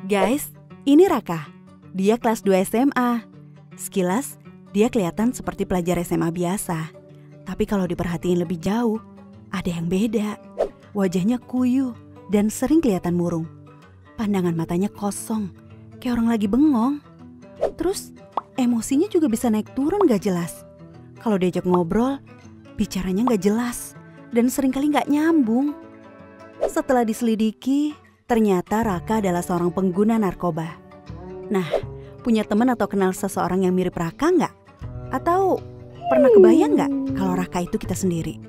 Guys, ini Raka. Dia kelas 2 SMA. Sekilas, dia kelihatan seperti pelajar SMA biasa. Tapi kalau diperhatiin lebih jauh, ada yang beda. Wajahnya kuyuh dan sering kelihatan murung. Pandangan matanya kosong, kayak orang lagi bengong. Terus, emosinya juga bisa naik turun gak jelas. Kalau diajak ngobrol, bicaranya gak jelas dan seringkali gak nyambung. Setelah diselidiki, ternyata Raka adalah seorang pengguna narkoba. Nah, punya teman atau kenal seseorang yang mirip Raka nggak? Atau pernah kebayang nggak kalau Raka itu kita sendiri?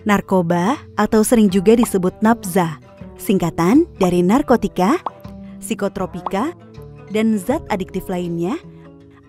Narkoba atau sering juga disebut nafza, singkatan dari narkotika, psikotropika, dan zat adiktif lainnya,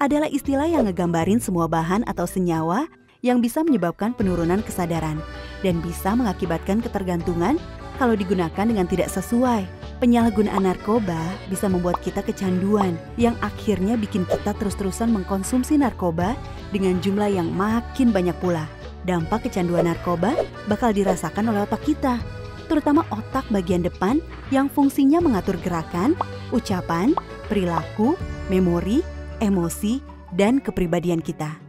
adalah istilah yang ngegambarin semua bahan atau senyawa yang bisa menyebabkan penurunan kesadaran dan bisa mengakibatkan ketergantungan kalau digunakan dengan tidak sesuai. Penyalahgunaan narkoba bisa membuat kita kecanduan yang akhirnya bikin kita terus-terusan mengkonsumsi narkoba dengan jumlah yang makin banyak pula. Dampak kecanduan narkoba bakal dirasakan oleh otak kita, terutama otak bagian depan yang fungsinya mengatur gerakan, ucapan, perilaku, memori, emosi, dan kepribadian kita.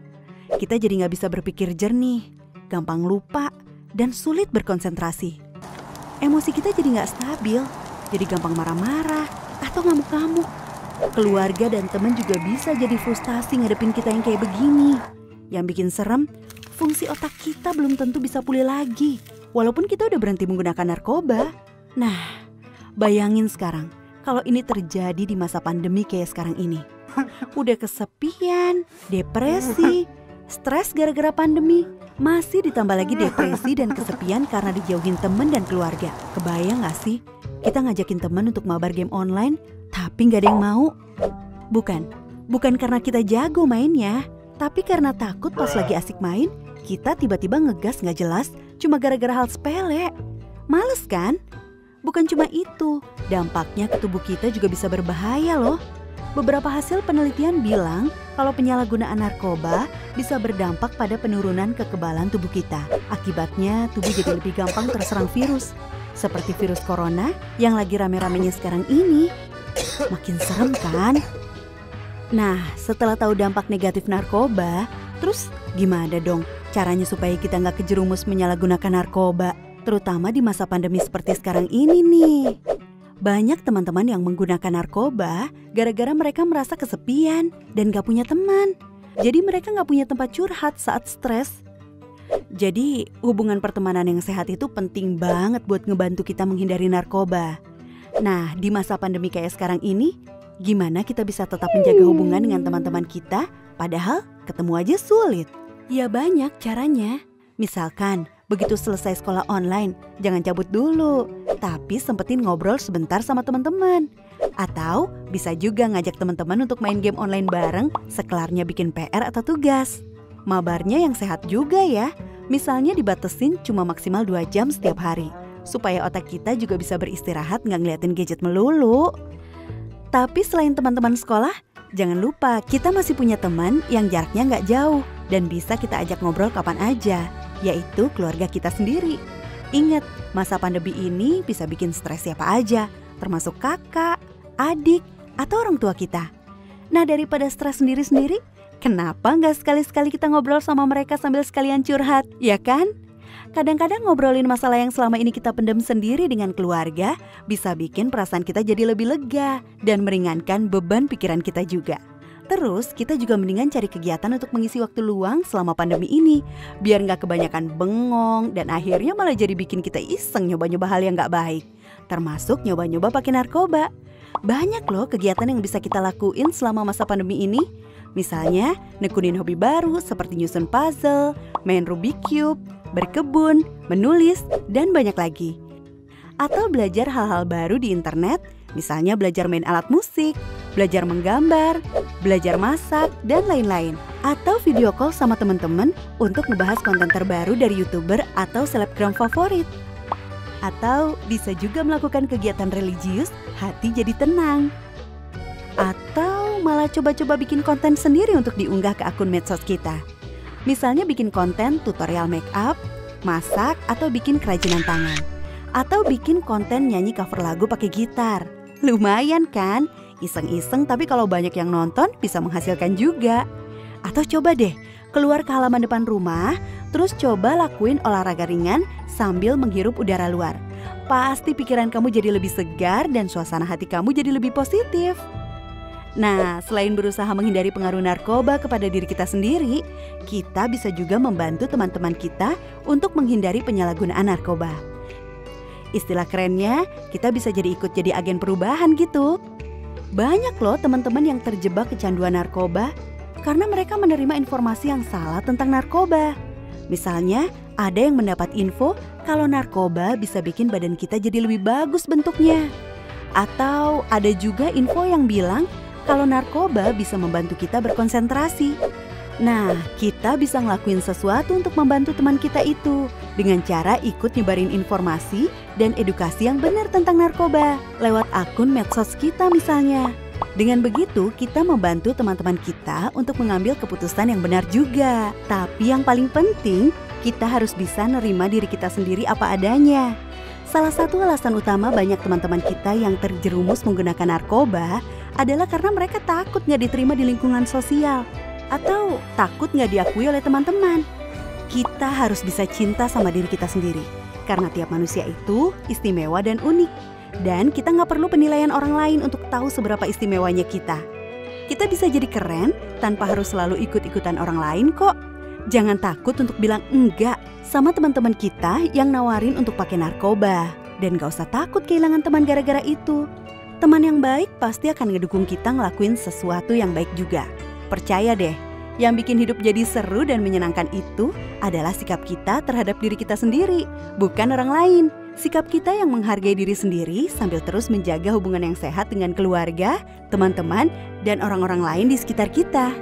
Kita jadi nggak bisa berpikir jernih, gampang lupa, dan sulit berkonsentrasi. Emosi kita jadi nggak stabil, jadi gampang marah-marah atau ngamuk-ngamuk. Keluarga dan teman juga bisa jadi frustasi ngadepin kita yang kayak begini. Yang bikin serem, fungsi otak kita belum tentu bisa pulih lagi, walaupun kita udah berhenti menggunakan narkoba. Nah, bayangin sekarang, kalau ini terjadi di masa pandemi kayak sekarang ini. Udah kesepian, depresi, stres gara-gara pandemi. Masih ditambah lagi depresi dan kesepian karena dijauhin teman dan keluarga. Kebayang gak sih? Kita ngajakin teman untuk mabar game online, tapi gak ada yang mau. Bukan karena kita jago mainnya, tapi karena takut pas lagi asik main, kita tiba-tiba ngegas gak jelas cuma gara-gara hal sepele. Males kan? Bukan cuma itu, dampaknya ke tubuh kita juga bisa berbahaya loh. Beberapa hasil penelitian bilang kalau penyalahgunaan narkoba bisa berdampak pada penurunan kekebalan tubuh kita. Akibatnya tubuh jadi lebih gampang terserang virus. Seperti virus corona yang lagi rame-ramenya sekarang ini. Makin serem kan? Nah, setelah tahu dampak negatif narkoba, terus gimana dong caranya supaya kita nggak kejerumus menyalahgunakan narkoba? Terutama di masa pandemi seperti sekarang ini nih. Banyak teman-teman yang menggunakan narkoba gara-gara mereka merasa kesepian dan gak punya teman. Jadi mereka gak punya tempat curhat saat stres. Jadi hubungan pertemanan yang sehat itu penting banget buat ngebantu kita menghindari narkoba. Nah, di masa pandemi kayak sekarang ini, gimana kita bisa tetap menjaga hubungan dengan teman-teman kita padahal ketemu aja sulit? Ya banyak caranya. Misalkan, begitu selesai sekolah online, jangan cabut dulu, tapi sempetin ngobrol sebentar sama teman-teman. Atau bisa juga ngajak teman-teman untuk main game online bareng sekelarnya bikin PR atau tugas. Mabarnya yang sehat juga ya, misalnya dibatesin cuma maksimal 2 jam setiap hari, supaya otak kita juga bisa beristirahat nggak ngeliatin gadget melulu. Tapi selain teman-teman sekolah, jangan lupa kita masih punya teman yang jaraknya nggak jauh dan bisa kita ajak ngobrol kapan aja, yaitu keluarga kita sendiri. Ingat, masa pandemi ini bisa bikin stres siapa aja, termasuk kakak, adik, atau orang tua kita. Nah, daripada stres sendiri-sendiri, kenapa nggak sekali-sekali kita ngobrol sama mereka sambil sekalian curhat, ya kan? Kadang-kadang ngobrolin masalah yang selama ini kita pendam sendiri dengan keluarga bisa bikin perasaan kita jadi lebih lega dan meringankan beban pikiran kita juga. Terus kita juga mendingan cari kegiatan untuk mengisi waktu luang selama pandemi ini, biar nggak kebanyakan bengong dan akhirnya malah jadi bikin kita iseng nyoba-nyoba hal yang nggak baik, termasuk nyoba-nyoba pakai narkoba. Banyak loh kegiatan yang bisa kita lakuin selama masa pandemi ini. Misalnya nekunin hobi baru seperti nyusun puzzle, main Rubik Cube, berkebun, menulis, dan banyak lagi. Atau belajar hal-hal baru di internet, misalnya belajar main alat musik, belajar menggambar, belajar masak, dan lain-lain. Atau video call sama teman-teman untuk ngebahas konten terbaru dari YouTuber atau selebgram favorit. Atau bisa juga melakukan kegiatan religius, hati jadi tenang. Atau malah coba-coba bikin konten sendiri untuk diunggah ke akun medsos kita. Misalnya bikin konten tutorial make up, masak, atau bikin kerajinan tangan. Atau bikin konten nyanyi cover lagu pakai gitar. Lumayan kan? Iseng-iseng tapi kalau banyak yang nonton bisa menghasilkan juga. Atau coba deh, keluar ke halaman depan rumah, terus coba lakuin olahraga ringan sambil menghirup udara luar. Pasti pikiran kamu jadi lebih segar dan suasana hati kamu jadi lebih positif. Nah, selain berusaha menghindari pengaruh narkoba kepada diri kita sendiri, kita bisa juga membantu teman-teman kita untuk menghindari penyalahgunaan narkoba. Istilah kerennya, kita bisa ikut jadi agen perubahan gitu. Banyak loh teman-teman yang terjebak kecanduan narkoba karena mereka menerima informasi yang salah tentang narkoba. Misalnya, ada yang mendapat info kalau narkoba bisa bikin badan kita jadi lebih bagus bentuknya. Atau ada juga info yang bilang kalau narkoba bisa membantu kita berkonsentrasi. Nah, kita bisa ngelakuin sesuatu untuk membantu teman kita itu dengan cara ikut nyebarin informasi dan edukasi yang benar tentang narkoba lewat akun medsos kita misalnya. Dengan begitu, kita membantu teman-teman kita untuk mengambil keputusan yang benar juga. Tapi yang paling penting, kita harus bisa nerima diri kita sendiri apa adanya. Salah satu alasan utama banyak teman-teman kita yang terjerumus menggunakan narkoba adalah karena mereka takut nggak diterima di lingkungan sosial atau takut nggak diakui oleh teman-teman. Kita harus bisa cinta sama diri kita sendiri karena tiap manusia itu istimewa dan unik. Dan kita nggak perlu penilaian orang lain untuk tahu seberapa istimewanya kita. Kita bisa jadi keren tanpa harus selalu ikut-ikutan orang lain kok. Jangan takut untuk bilang enggak sama teman-teman kita yang nawarin untuk pakai narkoba. Dan gak usah takut kehilangan teman gara-gara itu. Teman yang baik pasti akan ngedukung kita ngelakuin sesuatu yang baik juga. Percaya deh, yang bikin hidup jadi seru dan menyenangkan itu adalah sikap kita terhadap diri kita sendiri, bukan orang lain. Sikap kita yang menghargai diri sendiri sambil terus menjaga hubungan yang sehat dengan keluarga, teman-teman, dan orang-orang lain di sekitar kita.